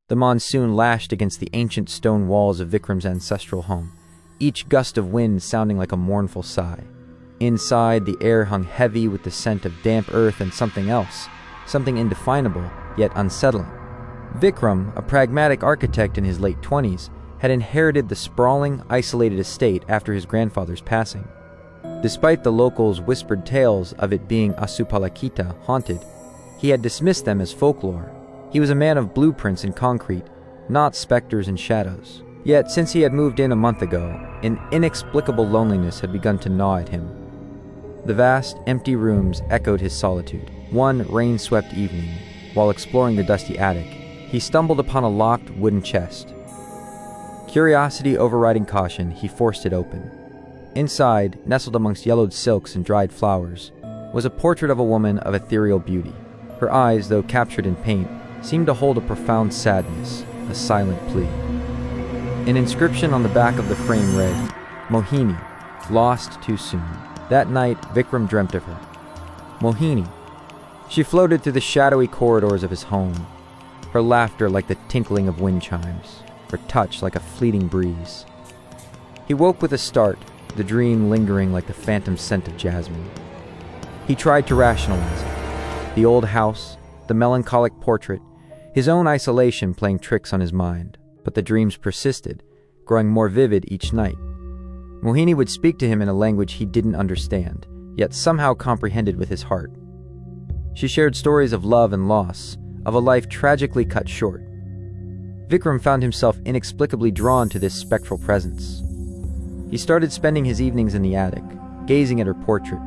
The monsoon lashed against the ancient stone walls of Vikram's ancestral home, each gust of wind sounding like a mournful sigh. Inside, the air hung heavy with the scent of damp earth and something else, something indefinable, yet unsettling. Vikram, a pragmatic architect in his late 20s, had inherited the sprawling, isolated estate after his grandfather's passing. Despite the locals' whispered tales of it being Asupalakita, haunted, he had dismissed them as folklore. He was a man of blueprints and concrete, not specters and shadows. Yet, since he had moved in a month ago, an inexplicable loneliness had begun to gnaw at him. The vast, empty rooms echoed his solitude. One rain-swept evening, while exploring the dusty attic, he stumbled upon a locked wooden chest. Curiosity overriding caution, he forced it open. Inside, nestled amongst yellowed silks and dried flowers, was a portrait of a woman of ethereal beauty. Her eyes, though captured in paint, seemed to hold a profound sadness, a silent plea. An inscription on the back of the frame read, "Mohini, lost too soon." That night, Vikram dreamt of her. Mohini. She floated through the shadowy corridors of his home, her laughter like the tinkling of wind chimes, her touch like a fleeting breeze. He woke with a start, the dream lingering like the phantom scent of jasmine. He tried to rationalize it. The old house, the melancholic portrait, his own isolation playing tricks on his mind. But the dreams persisted, growing more vivid each night. Mohini would speak to him in a language he didn't understand, yet somehow comprehended with his heart. She shared stories of love and loss, of a life tragically cut short. Vikram found himself inexplicably drawn to this spectral presence. He started spending his evenings in the attic, gazing at her portrait,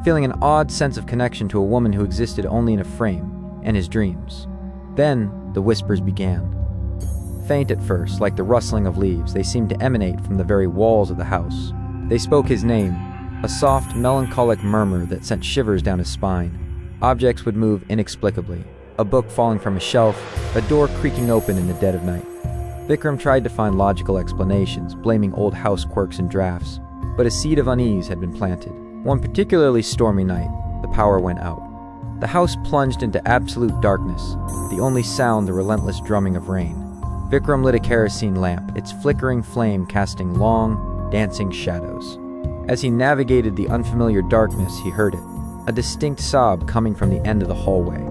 feeling an odd sense of connection to a woman who existed only in a frame, and his dreams. Then the whispers began. Faint at first, like the rustling of leaves, they seemed to emanate from the very walls of the house. They spoke his name, a soft, melancholic murmur that sent shivers down his spine. Objects would move inexplicably, a book falling from a shelf, a door creaking open in the dead of night. Vikram tried to find logical explanations, blaming old house quirks and drafts, but a seed of unease had been planted. One particularly stormy night, the power went out. The house plunged into absolute darkness, the only sound the relentless drumming of rain. Vikram lit a kerosene lamp, its flickering flame casting long, dancing shadows. As he navigated the unfamiliar darkness, he heard it, a distinct sob coming from the end of the hallway.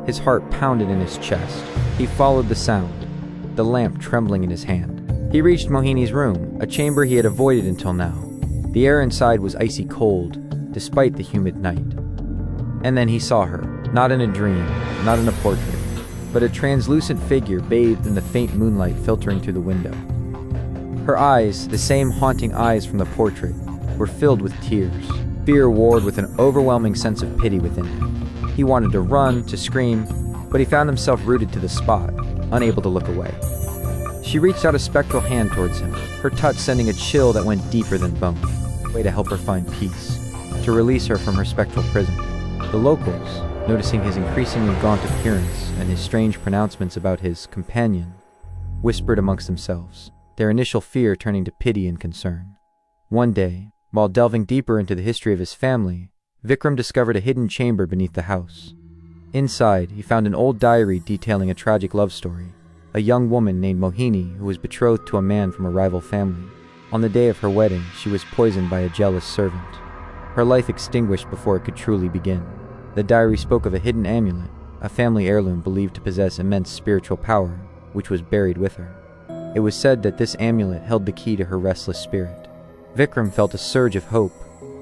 His heart pounded in his chest. He followed the sound, the lamp trembling in his hand. He reached Mohini's room, a chamber he had avoided until now. The air inside was icy cold, despite the humid night. And then he saw her, not in a dream, not in a portrait, but a translucent figure bathed in the faint moonlight filtering through the window. Her eyes, the same haunting eyes from the portrait, were filled with tears. Fear warred with an overwhelming sense of pity within him. He wanted to run, to scream, but he found himself rooted to the spot, unable to look away. She reached out a spectral hand towards him, her touch sending a chill that went deeper than bone, a way to help her find peace, to release her from her spectral prison. The locals, noticing his increasingly gaunt appearance and his strange pronouncements about his companion, whispered amongst themselves, their initial fear turning to pity and concern. One day, while delving deeper into the history of his family, Vikram discovered a hidden chamber beneath the house. Inside, he found an old diary detailing a tragic love story, a young woman named Mohini who was betrothed to a man from a rival family. On the day of her wedding, she was poisoned by a jealous servant. Her life extinguished before it could truly begin. The diary spoke of a hidden amulet, a family heirloom believed to possess immense spiritual power, which was buried with her. It was said that this amulet held the key to her restless spirit. Vikram felt a surge of hope.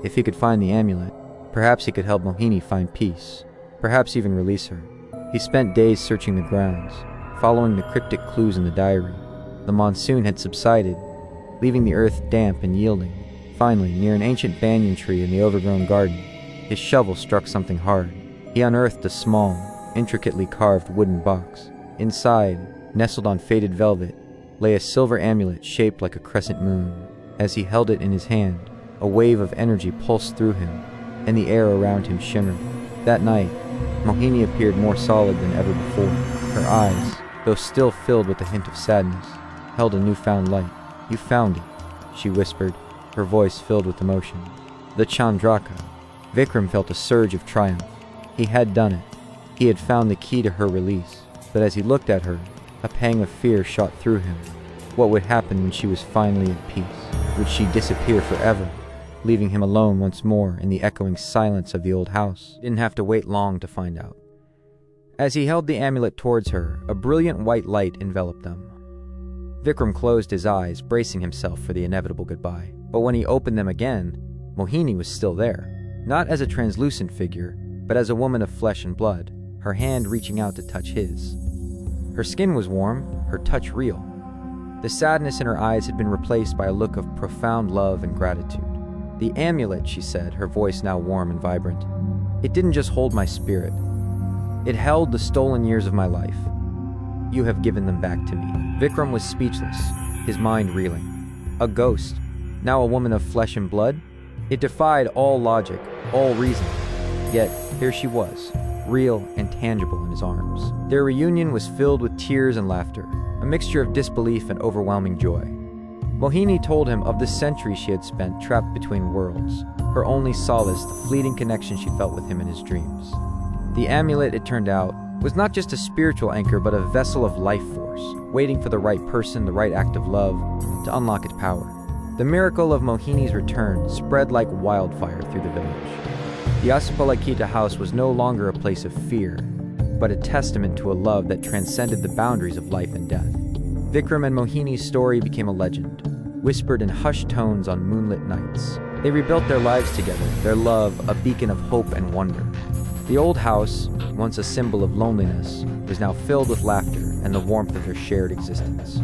If he could find the amulet, perhaps he could help Mohini find peace, perhaps even release her. He spent days searching the grounds, following the cryptic clues in the diary. The monsoon had subsided, leaving the earth damp and yielding. Finally, near an ancient banyan tree in the overgrown garden, his shovel struck something hard. He unearthed a small, intricately carved wooden box. Inside, nestled on faded velvet, lay a silver amulet shaped like a crescent moon. As he held it in his hand, a wave of energy pulsed through him, and the air around him shimmered. That night, Mohini appeared more solid than ever before. Her eyes, though still filled with a hint of sadness, held a newfound light. "You found it," she whispered, her voice filled with emotion. The Chandraka. Vikram felt a surge of triumph. He had done it. He had found the key to her release. But as he looked at her, A pang of fear shot through him. What would happen when she was finally at peace? Would she disappear forever, leaving him alone once more in the echoing silence of the old house? He didn't have to wait long to find out. As he held the amulet towards her, a brilliant white light enveloped them. Vikram closed his eyes, bracing himself for the inevitable goodbye. But when he opened them again, Mohini was still there, not as a translucent figure, but as a woman of flesh and blood, her hand reaching out to touch his. Her skin was warm, her touch real. The sadness in her eyes had been replaced by a look of profound love and gratitude. "The amulet," she said, her voice now warm and vibrant. "It didn't just hold my spirit. It held the stolen years of my life. You have given them back to me." Vikram was speechless, his mind reeling. A ghost, now a woman of flesh and blood? It defied all logic, all reason. Yet, here she was, real and tangible in his arms. Their reunion was filled with tears and laughter, a mixture of disbelief and overwhelming joy. Mohini told him of the centuries she had spent trapped between worlds, her only solace the fleeting connection she felt with him in his dreams. The amulet, it turned out, was not just a spiritual anchor but a vessel of life force, waiting for the right person, the right act of love, to unlock its power. The miracle of Mohini's return spread like wildfire through the village. The Asupalakita house was no longer a place of fear, but a testament to a love that transcended the boundaries of life and death. Vikram and Mohini's story became a legend, whispered in hushed tones on moonlit nights. They rebuilt their lives together, their love a beacon of hope and wonder. The old house, once a symbol of loneliness, was now filled with laughter and the warmth of their shared existence.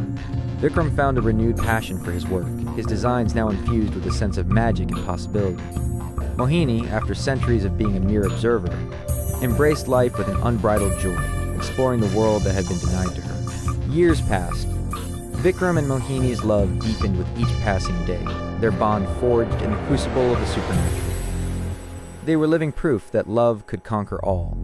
Vikram found a renewed passion for his work, his designs now infused with a sense of magic and possibility. Mohini, after centuries of being a mere observer, embraced life with an unbridled joy, exploring the world that had been denied to her. Years passed. Vikram and Mohini's love deepened with each passing day, their bond forged in the crucible of the supernatural. They were living proof that love could conquer all,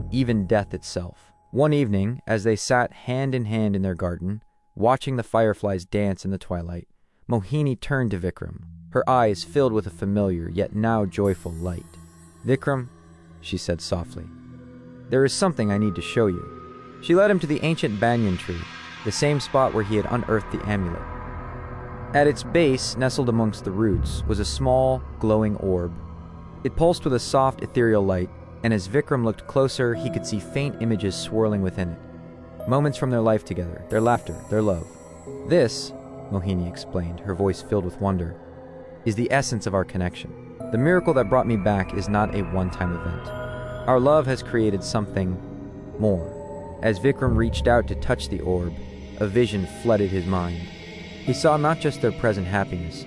even death itself. One evening, as they sat hand in hand in their garden, watching the fireflies dance in the twilight, Mohini turned to Vikram, her eyes filled with a familiar yet now joyful light. "Vikram," she said softly, "there is something I need to show you." She led him to the ancient banyan tree, the same spot where he had unearthed the amulet. At its base, nestled amongst the roots, was a small, glowing orb. It pulsed with a soft, ethereal light, and as Vikram looked closer, he could see faint images swirling within it. Moments from their life together, their laughter, their love. "This," Mohini explained, her voice filled with wonder, "is the essence of our connection. The miracle that brought me back is not a one-time event. Our love has created something more." As Vikram reached out to touch the orb, a vision flooded his mind. He saw not just their present happiness,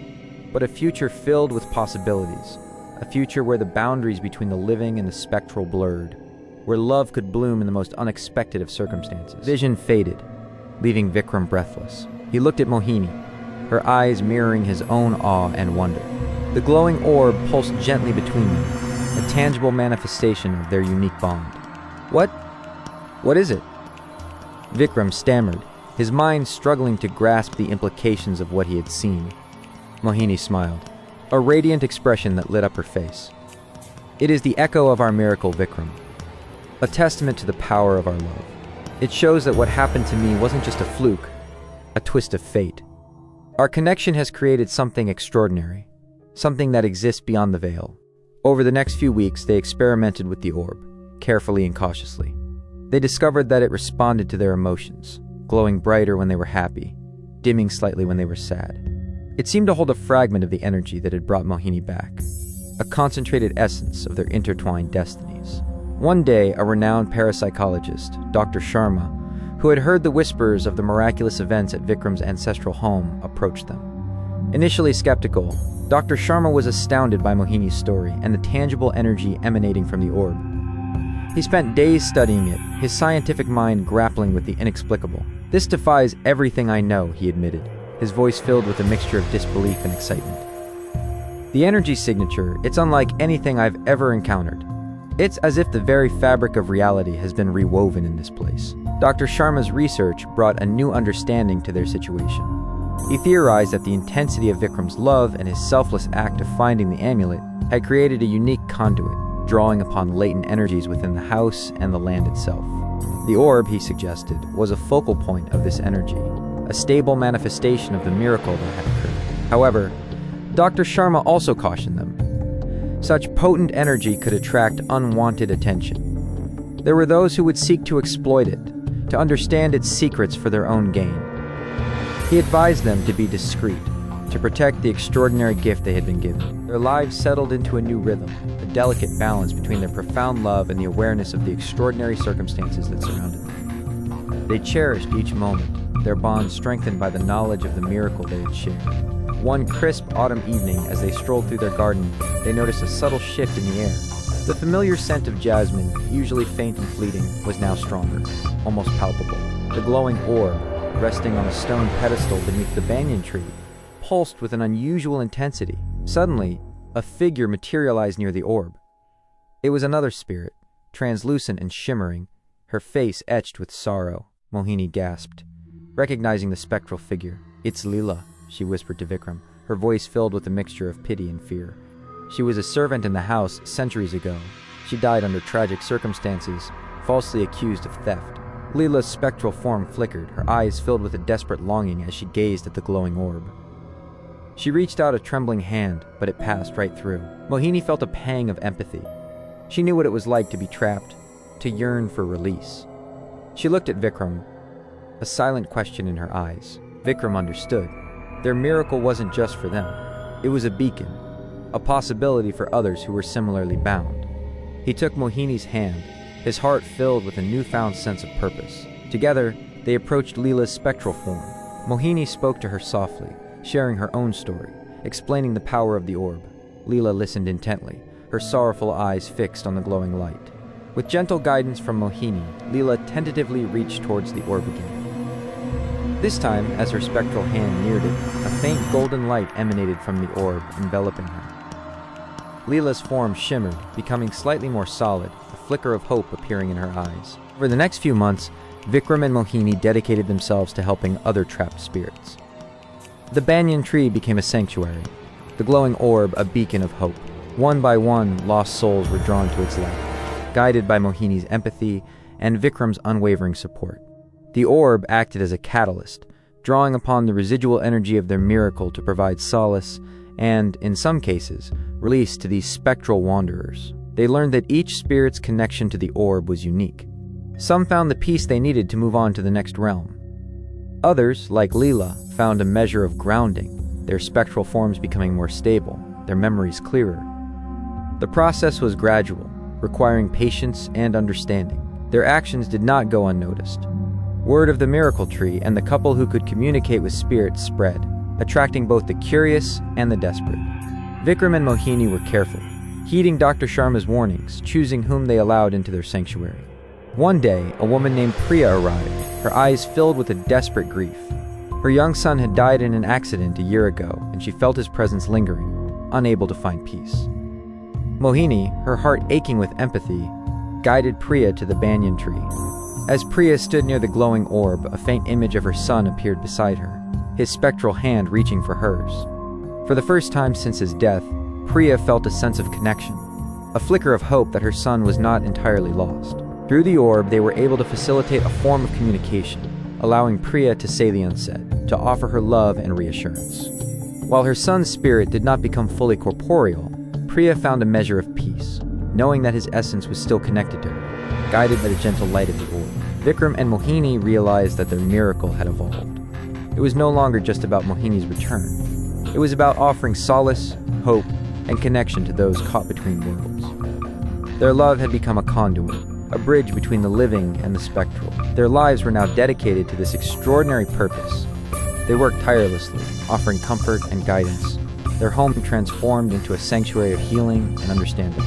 but a future filled with possibilities, a future where the boundaries between the living and the spectral blurred, where love could bloom in the most unexpected of circumstances. Vision faded, leaving Vikram breathless. He looked at Mohini, her eyes mirroring his own awe and wonder. The glowing orb pulsed gently between them, a tangible manifestation of their unique bond. What is it?" Vikram stammered, his mind struggling to grasp the implications of what he had seen. Mohini smiled, a radiant expression that lit up her face. "It is the echo of our miracle, Vikram, a testament to the power of our love. It shows that what happened to me wasn't just a fluke, a twist of fate. Our connection has created something extraordinary, something that exists beyond the veil." Over the next few weeks, they experimented with the orb, carefully and cautiously. They discovered that it responded to their emotions, glowing brighter when they were happy, dimming slightly when they were sad. It seemed to hold a fragment of the energy that had brought Mohini back, a concentrated essence of their intertwined destinies. One day, a renowned parapsychologist, Dr. Sharma, who had heard the whispers of the miraculous events at Vikram's ancestral home, approached them. Initially skeptical, Dr. Sharma was astounded by Mohini's story and the tangible energy emanating from the orb. He spent days studying it, his scientific mind grappling with the inexplicable. "This defies everything I know," he admitted, his voice filled with a mixture of disbelief and excitement. "The energy signature, it's unlike anything I've ever encountered. It's as if the very fabric of reality has been rewoven in this place." Dr. Sharma's research brought a new understanding to their situation. He theorized that the intensity of Vikram's love and his selfless act of finding the amulet had created a unique conduit, drawing upon latent energies within the house and the land itself. The orb, he suggested, was a focal point of this energy, a stable manifestation of the miracle that had occurred. However, Dr. Sharma also cautioned them. Such potent energy could attract unwanted attention. There were those who would seek to exploit it, to understand its secrets for their own gain. He advised them to be discreet, to protect the extraordinary gift they had been given. Their lives settled into a new rhythm, a delicate balance between their profound love and the awareness of the extraordinary circumstances that surrounded them. They cherished each moment, their bond strengthened by the knowledge of the miracle they had shared. One crisp autumn evening, as they strolled through their garden, they noticed a subtle shift in the air. The familiar scent of jasmine, usually faint and fleeting, was now stronger, almost palpable. The glowing orb, resting on a stone pedestal beneath the banyan tree, pulsed with an unusual intensity. Suddenly, a figure materialized near the orb. It was another spirit, translucent and shimmering, her face etched with sorrow. Mohini gasped, recognizing the spectral figure. "It's Leela," she whispered to Vikram, her voice filled with a mixture of pity and fear. She was a servant in the house centuries ago. She died under tragic circumstances, falsely accused of theft. Leela's spectral form flickered, her eyes filled with a desperate longing as she gazed at the glowing orb. She reached out a trembling hand, but it passed right through. Mohini felt a pang of empathy. She knew what it was like to be trapped, to yearn for release. She looked at Vikram, a silent question in her eyes. Vikram understood. Their miracle wasn't just for them. It was a beacon, a possibility for others who were similarly bound. He took Mohini's hand, his heart filled with a newfound sense of purpose. Together, they approached Leela's spectral form. Mohini spoke to her softly, sharing her own story, explaining the power of the orb. Leela listened intently, her sorrowful eyes fixed on the glowing light. With gentle guidance from Mohini, Leela tentatively reached towards the orb again. This time, as her spectral hand neared it, a faint golden light emanated from the orb, enveloping her. Leela's form shimmered, becoming slightly more solid, a flicker of hope appearing in her eyes. Over the next few months, Vikram and Mohini dedicated themselves to helping other trapped spirits. The banyan tree became a sanctuary, the glowing orb a beacon of hope. One by one, lost souls were drawn to its light, guided by Mohini's empathy and Vikram's unwavering support. The orb acted as a catalyst, drawing upon the residual energy of their miracle to provide solace and, in some cases, release to these spectral wanderers. They learned that each spirit's connection to the orb was unique. Some found the peace they needed to move on to the next realm. Others, like Leela, found a measure of grounding, their spectral forms becoming more stable, their memories clearer. The process was gradual, requiring patience and understanding. Their actions did not go unnoticed. Word of the miracle tree and the couple who could communicate with spirits spread, attracting both the curious and the desperate. Vikram and Mohini were careful, heeding Dr. Sharma's warnings, choosing whom they allowed into their sanctuary. One day, a woman named Priya arrived, her eyes filled with a desperate grief. Her young son had died in an accident a year ago, and she felt his presence lingering, unable to find peace. Mohini, her heart aching with empathy, guided Priya to the banyan tree. As Priya stood near the glowing orb, a faint image of her son appeared beside her, his spectral hand reaching for hers. For the first time since his death, Priya felt a sense of connection, a flicker of hope that her son was not entirely lost. Through the orb, they were able to facilitate a form of communication, allowing Priya to say the unsaid, to offer her love and reassurance. While her son's spirit did not become fully corporeal, Priya found a measure of peace, knowing that his essence was still connected to her, guided by the gentle light of the orb. Vikram and Mohini realized that their miracle had evolved. It was no longer just about Mohini's return. It was about offering solace, hope, and connection to those caught between worlds. Their love had become a conduit, a bridge between the living and the spectral. Their lives were now dedicated to this extraordinary purpose. They worked tirelessly, offering comfort and guidance, their home transformed into a sanctuary of healing and understanding.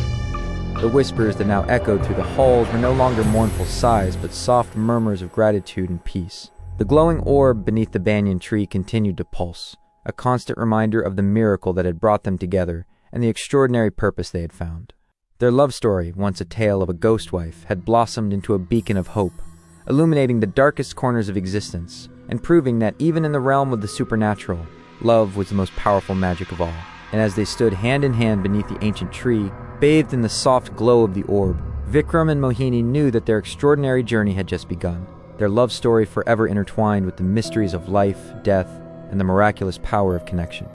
The whispers that now echoed through the halls were no longer mournful sighs, but soft murmurs of gratitude and peace. The glowing orb beneath the banyan tree continued to pulse, a constant reminder of the miracle that had brought them together and the extraordinary purpose they had found. Their love story, once a tale of a ghost wife, had blossomed into a beacon of hope, illuminating the darkest corners of existence and proving that even in the realm of the supernatural, love was the most powerful magic of all. And as they stood hand in hand beneath the ancient tree, bathed in the soft glow of the orb, Vikram and Mohini knew that their extraordinary journey had just begun, their love story forever intertwined with the mysteries of life, death, and the miraculous power of connection.